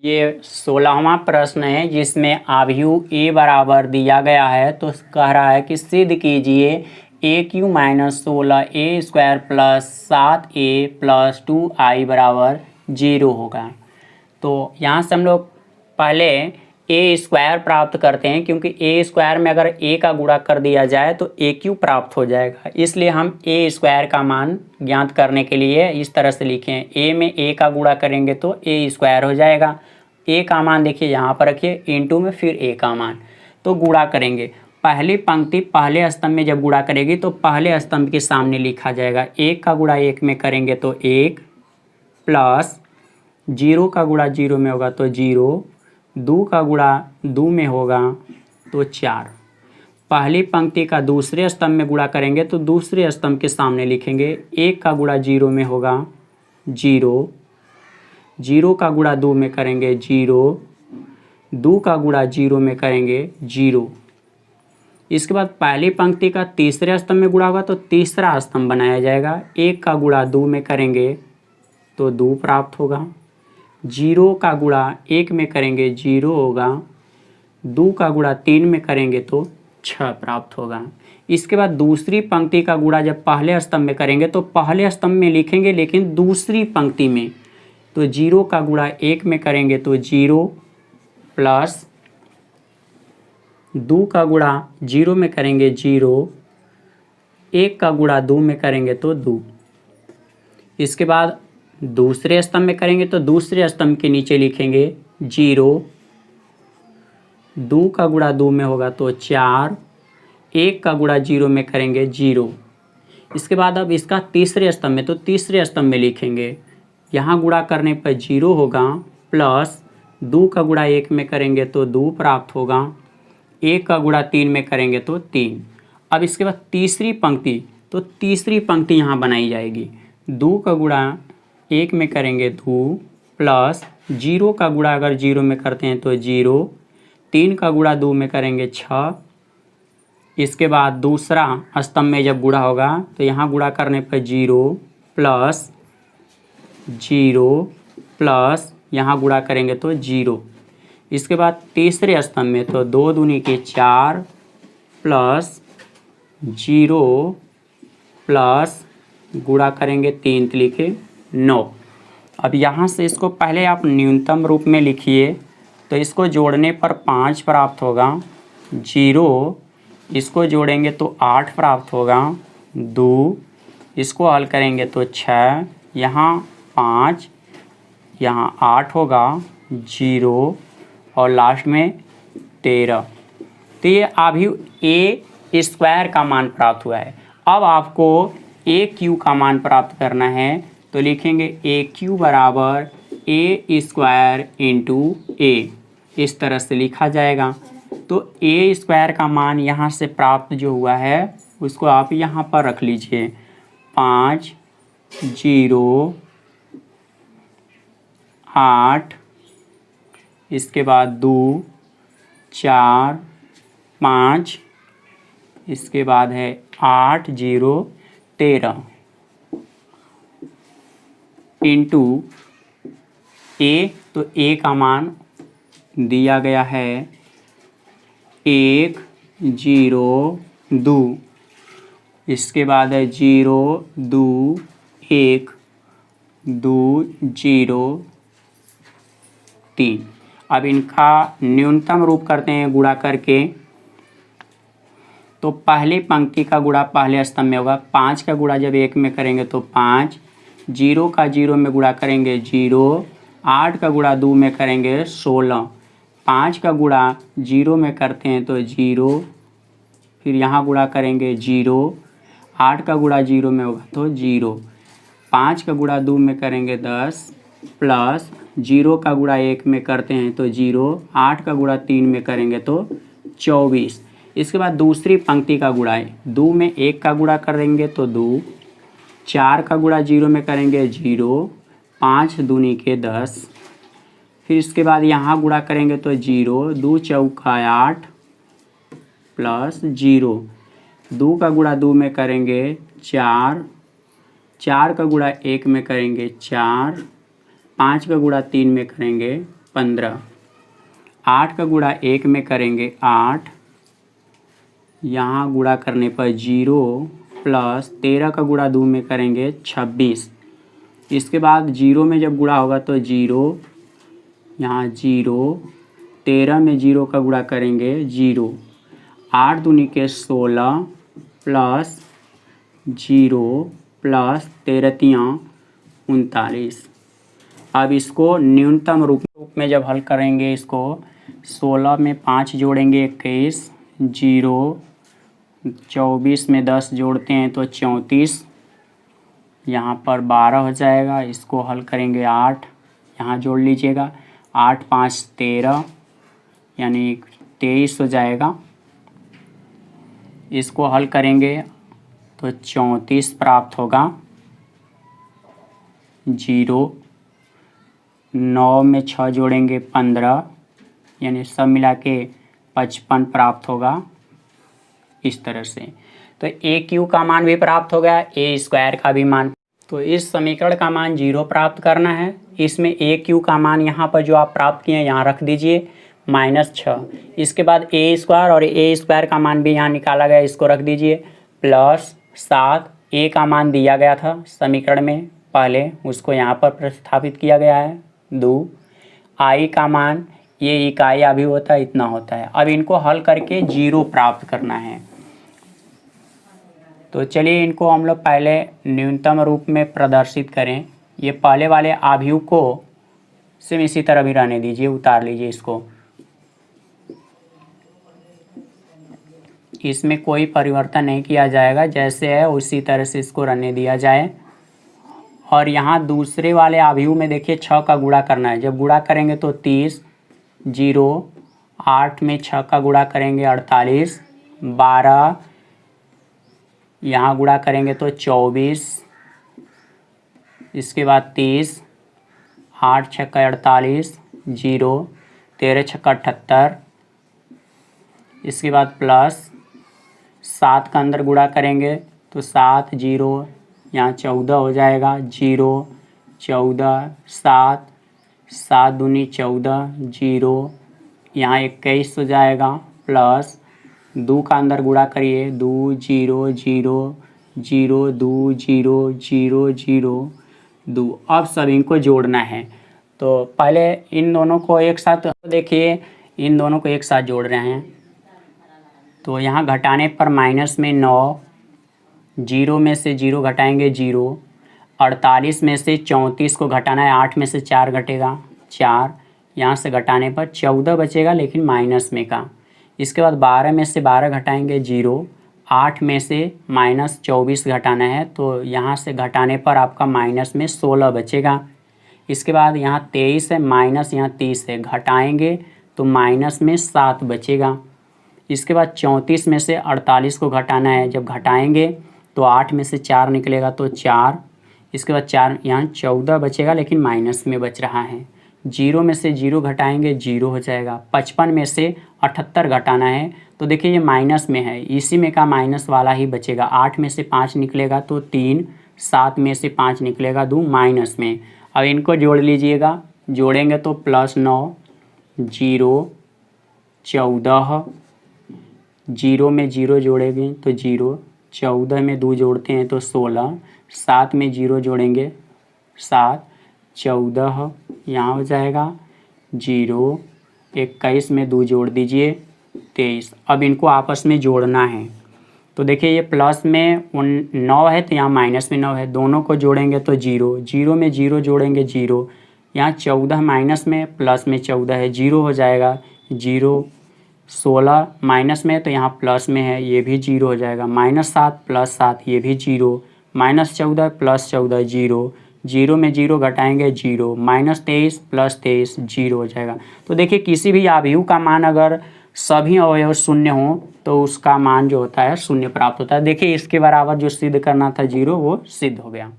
ये 16वां प्रश्न है जिसमें आव्यूह ए बराबर दिया गया है। तो कह रहा है कि सिद्ध कीजिए AQ minus 16A² plus 7A plus 2I बराबर 0 होगा। तो यहाँ से हम लोग पहले A² प्राप्त करते हैं, क्योंकि A² में अगर A का गुणा कर दिया जाए तो AQ प्राप्त हो जाएगा। इसलिए हम A² का मान ज्ञात करने के लिए इस तरह से लिखें, A में A का गुणा करेंगे तो A² हो जाएगा। A का मान देखिए यहाँ पर रखिए, इंटू में फिर A का मान, तो गुणा करेंगे। पहली पंक्ति पहले स्तंभ में जब गुणा करेगी तो पहले स्तंभ के सामने लिखा जाएगा। 1 का गुणा 1 में करेंगे तो 1 प्लस 0 का गुणा 0 में होगा तो 0, 2 का गुणा 2 में होगा तो 4। पहली पंक्ति का दूसरे स्तंभ में गुणा करेंगे तो दूसरे स्तंभ के सामने लिखेंगे। 1 का गुणा 0 में होगा 0, 0 का गुणा 2 में करेंगे 0, 2 का गुणा 0 में करेंगे 0। इसके बाद पहली पंक्ति का तीसरे स्तंभ में गुणा होगा तो तीसरा स्तंभ बनाया जाएगा। 1 का गुणा 2 में करेंगे तो 2 प्राप्त होगा, 0 का गुणा 1 में करेंगे 0 होगा, 2 का गुणा 3 में करेंगे तो 6 प्राप्त होगा। इसके बाद दूसरी पंक्ति का गुणा जब पहले स्तंभ में करेंगे तो पहले स्तंभ में लिखेंगे, लेकिन दूसरी पंक्ति में तो 0 का गुणा 1 में करेंगे तो 0 प्लस 2 का गुणा 0 में करेंगे 0, 1 का गुणा 2 में करेंगे तो 2। इसके बाद दूसरे स्तंभ में करेंगे तो दूसरे स्तंभ के नीचे लिखेंगे 0, 2 का गुणा 2 में होगा तो 4, 1 का गुणा 0 में करेंगे 0। इसके बाद अब इसका तीसरे स्तंभ में तो तीसरे स्तंभ में लिखेंगे, यहाँ गुणा करने पर 0 होगा, प्लस 2 का गुणा 1 में करेंगे तो 2 प्राप्त होगा, 1 का गुणा 3 में करेंगे तो 3। अब इसके बाद तीसरी पंक्ति, तो तीसरी पंक्ति यहाँ बनाई जाएगी। 2 का गुणा 1 में करेंगे 2, प्लस 0 का गुणा अगर 0 में करते हैं तो 0, 3 का गुणा 2 में करेंगे 6। इसके बाद दूसरा स्तंभ में जब गुणा होगा तो यहाँ गुणा करने पर 0 प्लस 0 प्लस यहाँ गुणा करेंगे तो 0। इसके बाद तीसरे स्तंभ में तो 2 दूनी के 4 प्लस 0 प्लस गुणा करेंगे 3 लिखे 9। अब यहाँ से इसको पहले आप न्यूनतम रूप में लिखिए, तो इसको जोड़ने पर 5 प्राप्त होगा, 0 इसको जोड़ेंगे तो 8 प्राप्त होगा, 2 इसको हल करेंगे तो 6, यहाँ 5, यहाँ 8 होगा, 0 और लास्ट में 13। तो ये अभी A² का मान प्राप्त हुआ है। अब आपको AQ का मान प्राप्त करना है, तो लिखेंगे AQ बराबर A² इंटू A, इस तरह से लिखा जाएगा। तो A² का मान यहाँ से प्राप्त जो हुआ है उसको आप यहाँ पर रख लीजिए, 5, 0, 8, इसके बाद 2, 4, 5, इसके बाद है 8, 0, 13 इंटू A। तो A का मान दिया गया है 1, 0, 2, इसके बाद है 0, 2, 1, 2, 0, 3। अब इनका न्यूनतम रूप करते हैं गुणा करके। तो पहली पंक्ति का गुणा पहले स्तंभ में होगा, 5 का गुणा जब 1 में करेंगे तो 5, 0 का 0 में गुणा करेंगे 0, 8 का गुणा 2 में करेंगे 16, 5 का गुणा 0 में करते हैं तो 0, फिर यहाँ गुणा करेंगे 0, 8 का गुणा 0 में होगा तो 0, 5 का गुणा 2 में करेंगे 10, प्लस 0 का गुणा 1 में करते हैं तो 0, 8 का गुणा 3 में करेंगे तो 24। इसके बाद दूसरी पंक्ति का गुणा है, 2 में 1 का गुणा करेंगे तो 2, 4 का गुणा 0 में करेंगे 0, 5 दूनी के 10, फिर इसके बाद यहाँ गुणा करेंगे तो 0, 2 चौका 8 प्लस 0, 2 का गुणा 2 में करेंगे 4, 4 का गुणा 1 में करेंगे 4, 5 का गुणा 3 में करेंगे 15। 8 का गुणा 1 में करेंगे 8, यहाँ गुणा करने पर 0 प्लस 13 का गुणा 2 में करेंगे 26। इसके बाद 0 में जब गुणा होगा तो 0, यहाँ 0, 13 में 0 का गुणा करेंगे 0, 8 दूनी के 16 प्लस 0 प्लस 13 तियाँ 39। अब इसको न्यूनतम रूप में जब हल करेंगे, इसको 16 में 5 जोड़ेंगे 21, 0, 24 में 10 जोड़ते हैं तो 34, यहाँ पर 12 हो जाएगा। इसको हल करेंगे 8, यहाँ जोड़ लीजिएगा, 8 5 13 यानी 23 हो जाएगा। इसको हल करेंगे तो 34 प्राप्त होगा। 0, 9 में 6 जोड़ेंगे 15 यानी सब मिला के 55 प्राप्त होगा। इस तरह से तो ए क्यू का मान भी प्राप्त हो गया, ए स्क्वायर का भी मान। तो इस समीकरण का मान 0 प्राप्त करना है। इसमें ए क्यू का मान यहाँ पर जो आप प्राप्त किए हैं यहाँ रख दीजिए -6। इसके बाद ए स्क्वायर और ए स्क्वायर का मान भी यहाँ निकाला गया, इसको रख दीजिए +7। ए का मान दिया गया था समीकरण में पहले, उसको यहाँ पर प्रतिस्थापित किया गया है 2। आई का मान, ये इकाई अभी होता है, इतना होता है। अब इनको हल करके 0 प्राप्त करना है। तो चलिए इनको हम लोग पहले न्यूनतम रूप में प्रदर्शित करें। ये पहले वाले आव्यूह को सेम इसी तरह भी रहने दीजिए, उतार लीजिए इसको, इसमें कोई परिवर्तन नहीं किया जाएगा, जैसे है उसी तरह से इसको रहने दिया जाए। और यहाँ दूसरे वाले आव्यूह में देखिए 6 का गुणा करना है। जब गुणा करेंगे तो 30, 0, 8 में 6 का गुणा करेंगे 48, 12, यहाँ गुणा करेंगे तो 24, इसके बाद 30, 8 छक्का 48, 0, 13 छक्का 78, इसके बाद प्लस 7 का अंदर गुणा करेंगे तो 7, 0, यहाँ 14 हो जाएगा, 0, 14, 7, 7 दूनी 14, 0, यहाँ 21 हो जाएगा, प्लस 2 का अंदर गुणा करिए, 2, 0, 0, 0, 2, 0, 0, 0, 2। अब सब इनको जोड़ना है। तो पहले इन दोनों को एक साथ देखिए, इन दोनों को एक साथ जोड़ रहे हैं। तो यहाँ घटाने पर माइनस में 9, 0 में से 0 घटाएंगे 0, 48 में से 34 को घटाना है, 8 में से 4 घटेगा 4, यहाँ से घटाने पर 14 बचेगा लेकिन माइनस में का। इसके बाद 12 में से 12 घटाएंगे 0, 8 में से -24 घटाना है, तो यहाँ से घटाने पर आपका माइनस में 16 बचेगा। इसके बाद यहाँ 23 है, माइनस यहाँ 30 है, घटाएंगे तो माइनस में 7 बचेगा। इसके बाद 34 में से 48 को घटाना है, जब घटाएंगे तो 8 में से 4 निकलेगा तो 4, इसके बाद 4 यहाँ 14 बचेगा लेकिन माइनस में बच रहा है। 0 में से 0 घटाएंगे 0 हो जाएगा। 55 में से 78 घटाना है, तो देखिए ये माइनस में है, इसी में का माइनस वाला ही बचेगा। 8 में से 5 निकलेगा तो 3, 7 में से 5 निकलेगा 2 माइनस में। अब इनको जोड़ लीजिएगा, जोड़ेंगे तो +9, 0, 14, 0 में 0 जोड़ेंगे तो 0, 14 में 2 जोड़ते हैं तो 16, 7 में 0 जोड़ेंगे 7, 14 यहाँ हो जाएगा 0, 21 में 2 जोड़ दीजिए 23। अब इनको आपस में जोड़ना है। तो देखिए ये प्लस में 9 है तो यहाँ माइनस में 9 है, दोनों को जोड़ेंगे तो 0, 0 में 0 जोड़ेंगे 0, यहाँ 14 माइनस में, प्लस में 14 है, 0 हो जाएगा 0, 16 माइनस में तो यहाँ प्लस में है, ये भी 0 हो जाएगा, -7 + 7 ये भी 0, -14 + 14 0, 0 में 0 घटाएंगे 0, -23 + 23 0 हो जाएगा। तो देखिए किसी भी आव्यूह का मान अगर सभी अवयव शून्य हों तो उसका मान जो होता है 0 प्राप्त होता है। देखिए इसके बराबर जो सिद्ध करना था 0 वो सिद्ध हो गया।